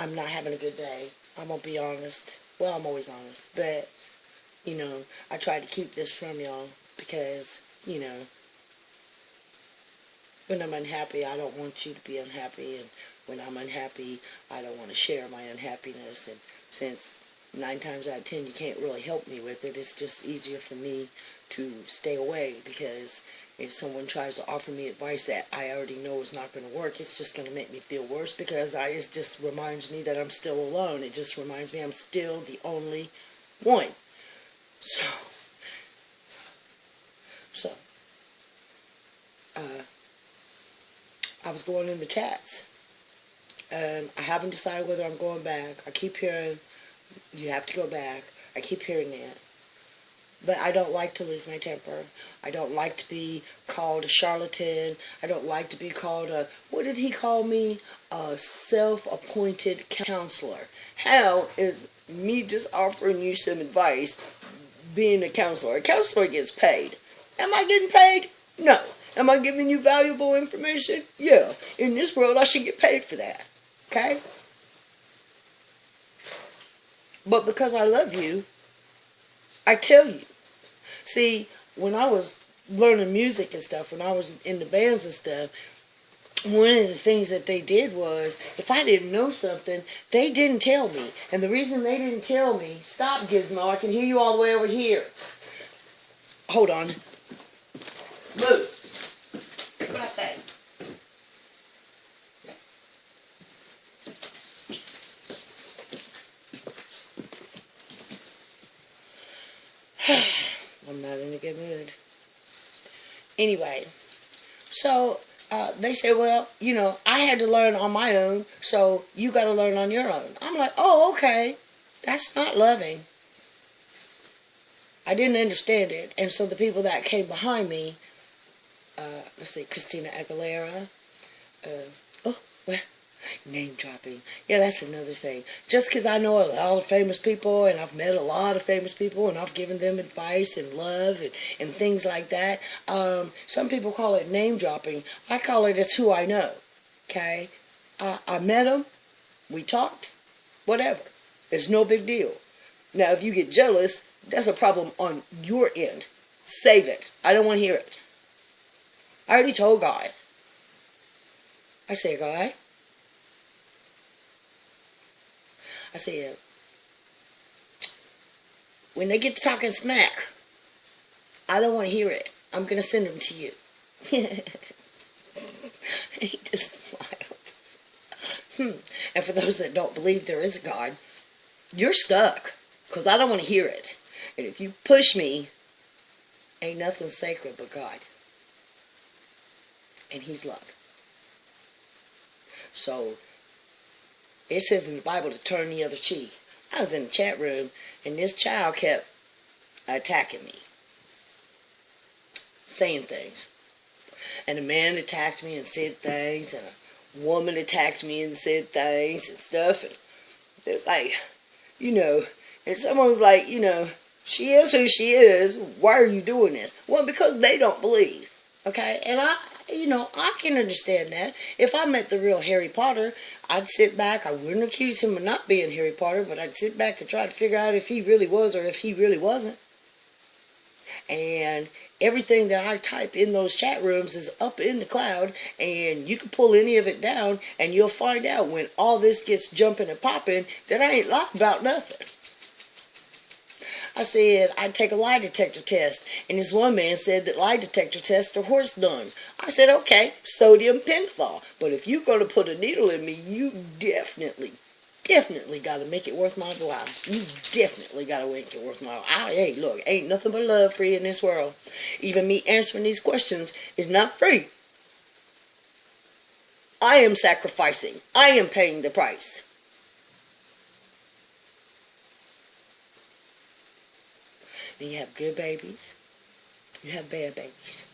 I'm not having a good day. I'm going to be honest. Well, I'm always honest. But, I try to keep this from y'all because, when I'm unhappy, I don't want you to be unhappy. And when I'm unhappy, I don't want to share my unhappiness. And since 9 times out of 10 you can't really help me with it, it's just easier for me to stay away, because if someone tries to offer me advice that I already know is not going to work, it's just going to make me feel worse, because it just reminds me that I'm still alone. It just reminds me I'm still the only one. So, I was going in the chats, and I haven't decided whether I'm going back. I keep hearing, you have to go back. I keep hearing that. But I don't like to lose my temper. I don't like to be called a charlatan. I don't like to be called what did he call me? A self-appointed counselor. How is me just offering you some advice being a counselor? A counselor gets paid. Am I getting paid? No. Am I giving you valuable information? Yeah. In this world, I should get paid for that. Okay? But because I love you, I tell you. See, when I was learning music and stuff, when I was in the bands and stuff, one of the things that they did was, if I didn't know something, they didn't tell me. And the reason they didn't tell me, stop Gizmo, I can hear you all the way over here. Hold on. Move. What'd I say? I'm not in a good mood. Anyway, so they say, well, I had to learn on my own, so you got to learn on your own. I'm like, oh, okay. That's not loving. I didn't understand it. And so the people that came behind me, let's see, Christina Aguilera, name dropping. Yeah, that's another thing. Just because I know a lot of famous people, and I've met a lot of famous people, and I've given them advice and love and things like that. Some people call it name dropping. I call it it's who I know. Okay? I met them. We talked. Whatever. It's no big deal. Now, if you get jealous, that's a problem on your end. Save it. I don't want to hear it. I already told God. I say, God, I said, when they get to talking smack, I don't want to hear it. I'm going to send them to you. He just smiled. And for those that don't believe there is a God, you're stuck, because I don't want to hear it. And if you push me, ain't nothing sacred but God. And He's love. So, it says in the Bible to turn the other cheek. I was in the chat room, and this child kept attacking me. Saying things. And a man attacked me and said things, and a woman attacked me and said things and stuff. And it was like, and someone was like, she is who she is. Why are you doing this? Well, because they don't believe. Okay? And I can understand that. If I met the real Harry Potter, I'd sit back. I wouldn't accuse him of not being Harry Potter, but I'd sit back and try to figure out if he really was or if he really wasn't. And everything that I type in those chat rooms is up in the cloud, and you can pull any of it down, and you'll find out when all this gets jumping and popping that I ain't lying about nothing. I said I'd take a lie detector test, and this one man said that lie detector tests are horse dung. I said, okay, sodium pentothal, but if you're going to put a needle in me, you definitely got to make it worth my while. You definitely got to make it worth my while. Hey, look, ain't nothing but love free in this world. Even me answering these questions is not free. I am sacrificing. I am paying the price. And you have good babies. You have bad babies.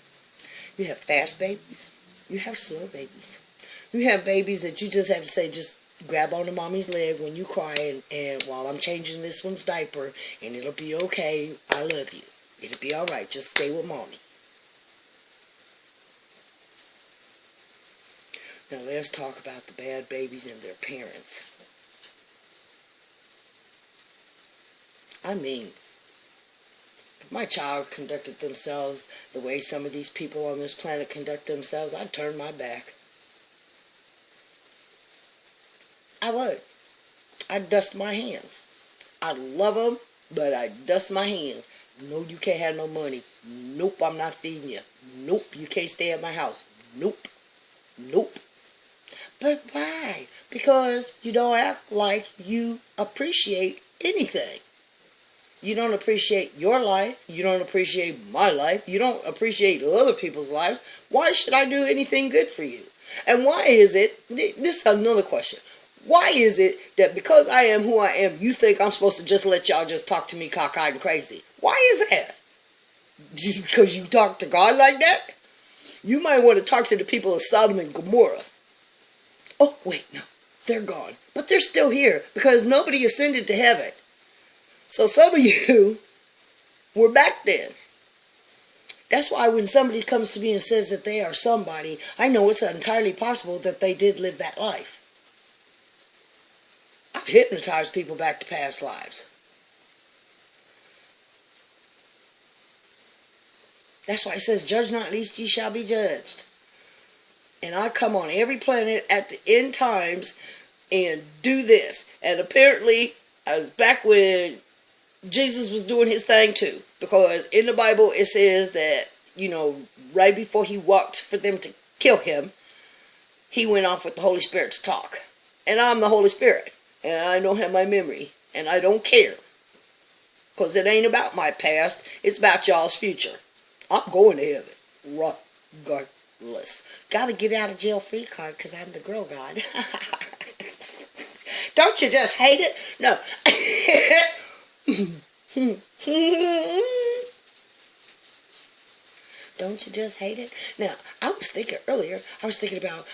You have fast babies. You have slow babies. You have babies that you just have to say, just grab onto mommy's leg when you cry, and while I'm changing this one's diaper, and it'll be okay. I love you. It'll be all right. Just stay with mommy. Now let's talk about the bad babies and their parents. I mean, if my child conducted themselves the way some of these people on this planet conduct themselves, I'd turn my back. I would. I'd dust my hands. I love them, but I dust my hands. No, you can't have no money. Nope, I'm not feeding you. Nope, you can't stay at my house. Nope. Nope. But why? Because you don't act like you appreciate anything. You don't appreciate your life. You don't appreciate my life. You don't appreciate other people's lives. Why should I do anything good for you? And why is it, this is another question. Why is it that because I am who I am, you think I'm supposed to just let y'all just talk to me cockeyed and crazy? Why is that? Because you talk to God like that? You might want to talk to the people of Sodom and Gomorrah. Oh, wait, no. They're gone. But they're still here because nobody ascended to heaven. So some of you were back then. That's why when somebody comes to me and says that they are somebody, I know it's entirely possible that they did live that life. I've hypnotized people back to past lives. That's why it says, judge not, lest ye shall be judged. And I come on every planet at the end times and do this. And apparently, I was back when Jesus was doing his thing too. Because in the Bible it says that, right before he walked for them to kill him, he went off with the Holy Spirit to talk. And I'm the Holy Spirit. And I don't have my memory. And I don't care. Because it ain't about my past. It's about y'all's future. I'm going to heaven. Regardless. Gotta get out of jail free card because I'm the girl god. Don't you just hate it? No. Don't you just hate it? Now, I was thinking earlier, about,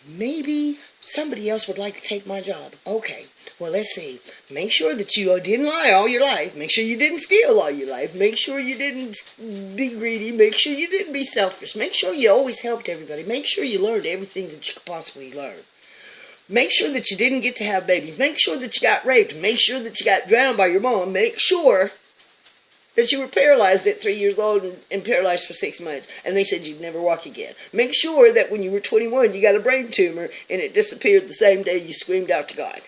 maybe somebody else would like to take my job. Okay, well, let's see. Make sure that you didn't lie all your life. Make sure you didn't steal all your life. Make sure you didn't be greedy. Make sure you didn't be selfish. Make sure you always helped everybody. Make sure you learned everything that you could possibly learn. Make sure that you didn't get to have babies. Make sure that you got raped. Make sure that you got drowned by your mom. Make sure that you were paralyzed at 3 years old and paralyzed for 6 months. And they said you'd never walk again. Make sure that when you were 21, you got a brain tumor and it disappeared the same day you screamed out to God.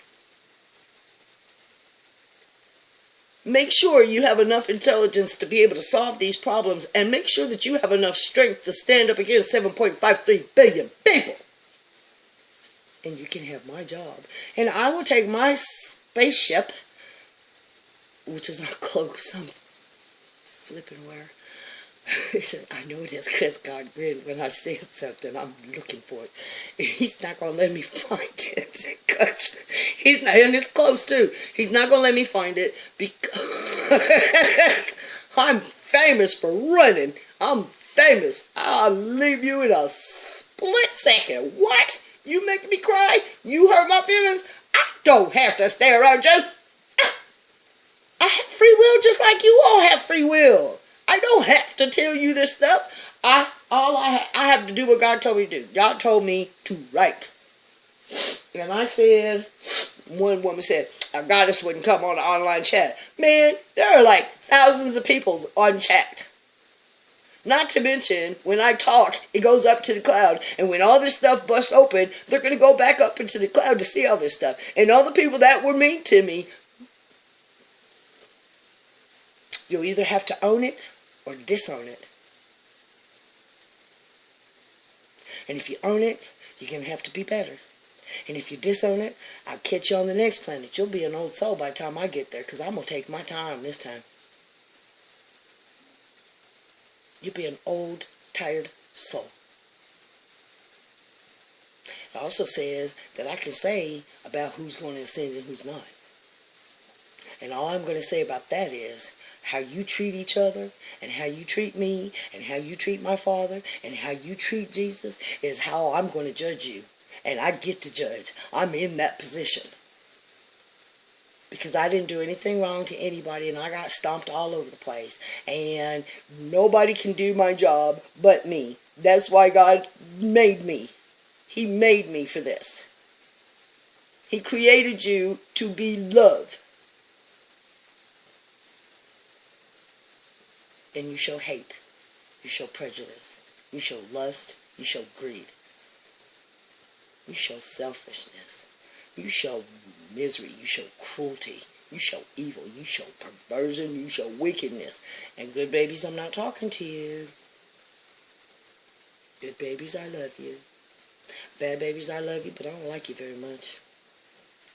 Make sure you have enough intelligence to be able to solve these problems. And make sure that you have enough strength to stand up against 7.53 billion people. And you can have my job. And I will take my spaceship, which is not cloak, some flipping where. I know it is because God grinned when I said something. I'm looking for it. He's not going to let me find it. Because he's not, and it's close too. He's not going to let me find it because I'm famous for running. I'm famous. I'll leave you in a split second. What? You make me cry? You hurt my feelings? I don't have to stay around you. I have free will just like you all have free will. I don't have to tell you this stuff. I have to do what God told me to do. God told me to write. And I said, one woman said, our goddess wouldn't come on the online chat. Man, there are like thousands of people on chat. Not to mention, when I talk, it goes up to the cloud. And when all this stuff busts open, they're going to go back up into the cloud to see all this stuff. And all the people that were mean to me, you'll either have to own it or disown it. And if you own it, you're going to have to be better. And if you disown it, I'll catch you on the next planet. You'll be an old soul by the time I get there, because I'm going to take my time this time. You'll be an old, tired soul. It also says that I can say about who's going to ascend and who's not. And all I'm going to say about that is how you treat each other and how you treat me and how you treat my Father and how you treat Jesus is how I'm going to judge you. And I get to judge. I'm in that position. Because I didn't do anything wrong to anybody and I got stomped all over the place. And nobody can do my job but me. That's why God made me. He made me for this. He created you to be love. and you show hate. You show prejudice. You show lust. You show greed. You show selfishness. You show misery. You show cruelty. You show evil. You show perversion. You show wickedness. And good babies, I'm not talking to you. Good babies, I love you. Bad babies, I love you, but I don't like you very much.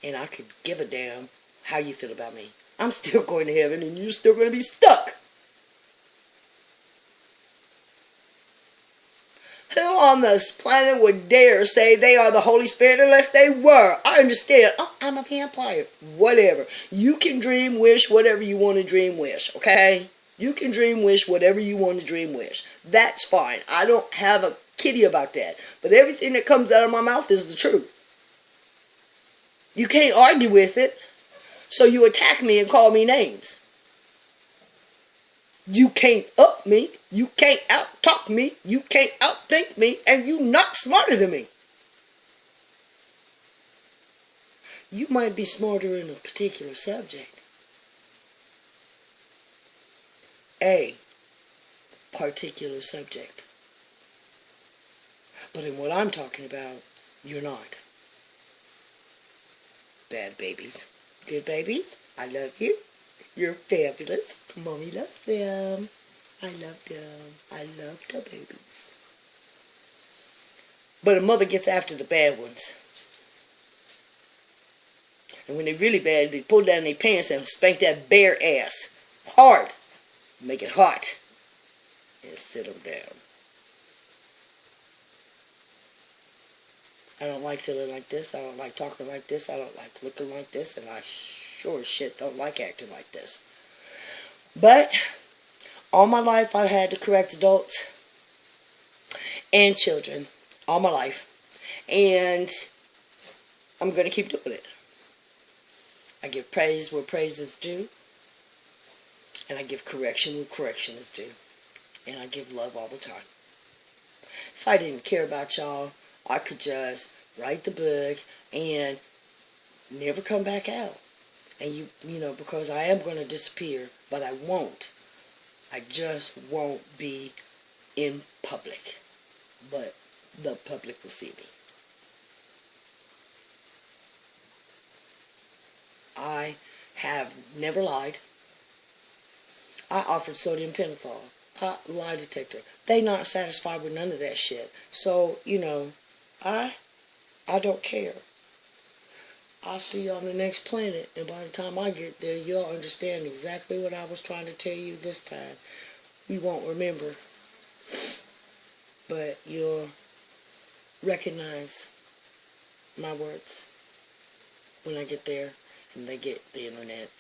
And I could give a damn how you feel about me. I'm still going to heaven and you're still going to be stuck. Who on this planet would dare say they are the Holy Spirit unless they were? I understand. Oh, I'm a vampire. Whatever. You can dream, wish, whatever you want to dream, wish. Okay? You can dream, wish, whatever you want to dream, wish. That's fine. I don't have a kitty about that. But everything that comes out of my mouth is the truth. You can't argue with it. So you attack me and call me names. You can't up me, you can't out-talk me, you can't outthink me, and you not smarter than me. You might be smarter in a particular subject. A particular subject. But in what I'm talking about, you're not. Bad babies. Good babies, I love you. You're fabulous. Mommy loves them. I love them. I love the babies. But a mother gets after the bad ones. And when they're really bad, they pull down their pants and spank that bare ass. Hard. Make it hot. And sit them down. I don't like feeling like this. I don't like talking like this. I don't like looking like this. And I sure as shit don't like acting like this. But all my life I've had to correct adults and children. All my life. And I'm going to keep doing it. I give praise where praise is due. And I give correction where correction is due. And I give love all the time. If I didn't care about y'all, I could just write the book and never come back out. And you know, because I am going to disappear, but I won't. I just won't be in public. But the public will see me. I have never lied. I offered sodium pentothal. Lie detector. They not satisfied with none of that shit. So, you know, I don't care. I'll see you on the next planet, and by the time I get there, you'll understand exactly what I was trying to tell you this time. You won't remember, but you'll recognize my words when I get there, and they get the internet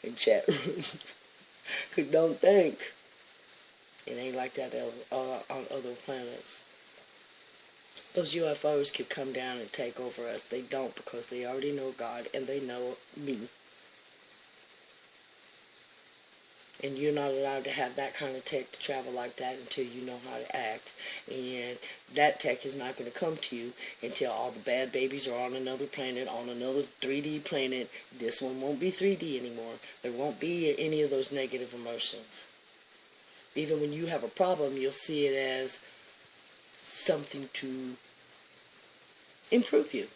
and chat rooms. Because don't think it ain't like that on other planets. Those UFOs could come down and take over us. They don't, because they already know God and they know me. And you're not allowed to have that kind of tech to travel like that until you know how to act. And that tech is not going to come to you until all the bad babies are on another planet, on another 3D planet. This one won't be 3D anymore. There won't be any of those negative emotions. Even when you have a problem, you'll see it as something to improve you.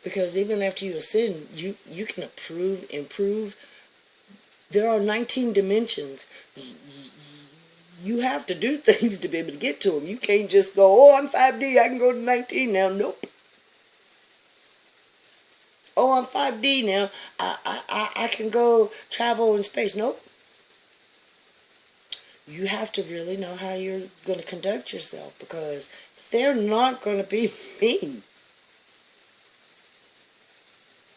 Because even after you ascend, you can improve. There are 19 dimensions. You have to do things to be able to get to them. You can't just go, oh, I'm 5D, I can go to 19 now. Nope. Oh, I'm 5D now, I can go travel in space. Nope. You have to really know how you're going to conduct yourself, because they're not going to be me.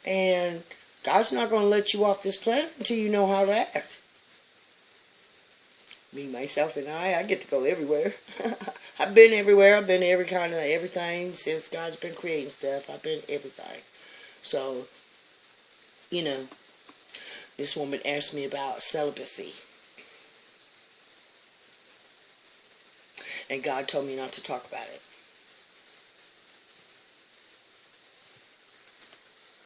And God's not going to let you off this planet until you know how to act. Me, myself, and I get to go everywhere. I've been everywhere. I've been every kind of everything since God's been creating stuff. I've been everything. So, you know, this woman asked me about celibacy. And God told me not to talk about it.